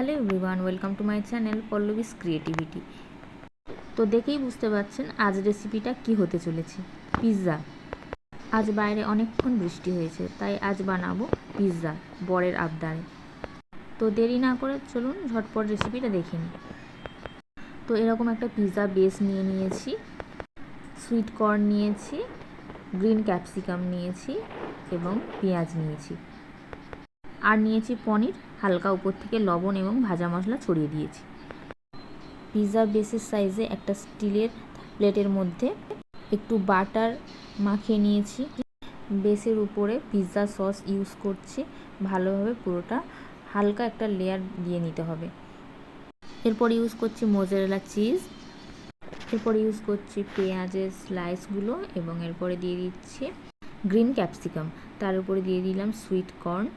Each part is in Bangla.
Hello everyone, welcome to my channel Pallavi's creativity. তো দেখেই বুঝতে পারছেন আজ রেসিপিটা কি হতে চলেছে, পিৎজা। আজ বাইরে অনেকক্ষণ বৃষ্টি হয়েছে, তাই আজ বানাবো পিৎজা বরের আবদারে। তো দেরি না করে চলুন ঝটপট রেসিপিটা দেখে নিই। তো এরকম একটা পিৎজা বেস নিয়ে নিয়েছি, সুইট কর্ন নিয়েছি, গ্রিন ক্যাপসিকাম নিয়েছি এবং পেঁয়াজ নিয়েছি, আর নিয়েছি পনির। হালকা উপর থেকে লবণ এবং ভাজা মশলা ছড়িয়ে দিয়েছি। পিৎজা বেসের সাইজে একটা স্টিলের প্লেটের মধ্যে একটু বাটার মাখিয়ে নিয়েছি। বেসের উপরে পিৎজা সস ইউজ করছি, ভালোভাবে পুরোটা হালকা একটা লেয়ার দিয়ে নিতে হবে। এরপর ইউজ করছি মোজারেলা চিজ, এরপর ইউজ করছি পেঁয়াজের স্লাইসগুলো এবং এরপরে দিয়ে দিচ্ছি গ্রিন ক্যাপসিকাম। তার উপরে দিয়ে দিলাম সুইট কর্ন।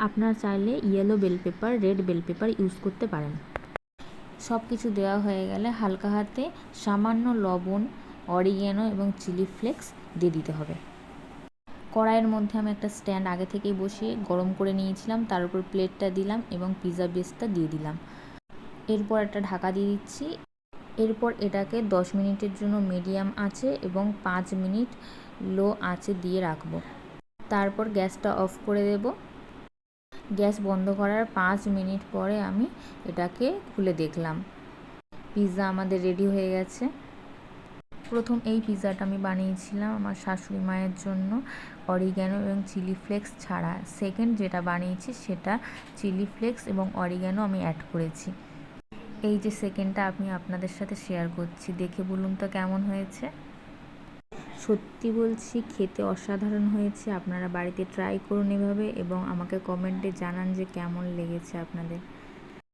আপনারা চাইলে yellow bell pepper, red bell pepper use করতে পারেন। সব কিছু দেওয়া হয়ে গেলে হালকা হাতে সামান্য লবণ, অরিগ্যানো এবং চিলি ফ্লেক্স দিয়ে দিতে হবে। কড়াইয়ের মধ্যে আমি একটা স্ট্যান্ড আগে থেকেই বসিয়ে গরম করে নিয়েছিলাম, তার উপর প্লেটটা দিলাম এবং পিৎজা বেসটা দিয়ে দিলাম। এরপর একটা ঢাকা দিয়ে দিচ্ছি। এরপর এটাকে 10 মিনিটের জন্য মিডিয়াম আঁচে এবং 5 মিনিট লো আঁচে দিয়ে রাখবো। তারপর গ্যাসটা অফ করে দেব। গ্যাস বন্ধ করার 5 মিনিট পরে আমি এটাকে খুলে দেখলাম, পিৎজা আমাদের রেডি হয়ে গেছে। প্রথম এই পিৎজাটা আমি বানিয়েছিলাম আমার শাশুড়ি মায়ের জন্য, অরিগ্যানো এবং চিলি ফ্লেক্স ছাড়া। সেকেন্ড যেটা বানিয়েছি সেটা চিলি ফ্লেক্স এবং অরিগ্যানো আমি অ্যাড করেছি। এই যে সেকেন্ডটা আমি আপনাদের সাথে শেয়ার করছি, দেখে বলুন তো কেমন হয়েছে। সত্যি বলছি, খেতে অসাধারণ হয়েছে। আপনারা বাড়িতে ট্রাই করুন এভাবে এবং আমাকে কমেন্টে জানান যে কেমন লেগেছে আপনাদের।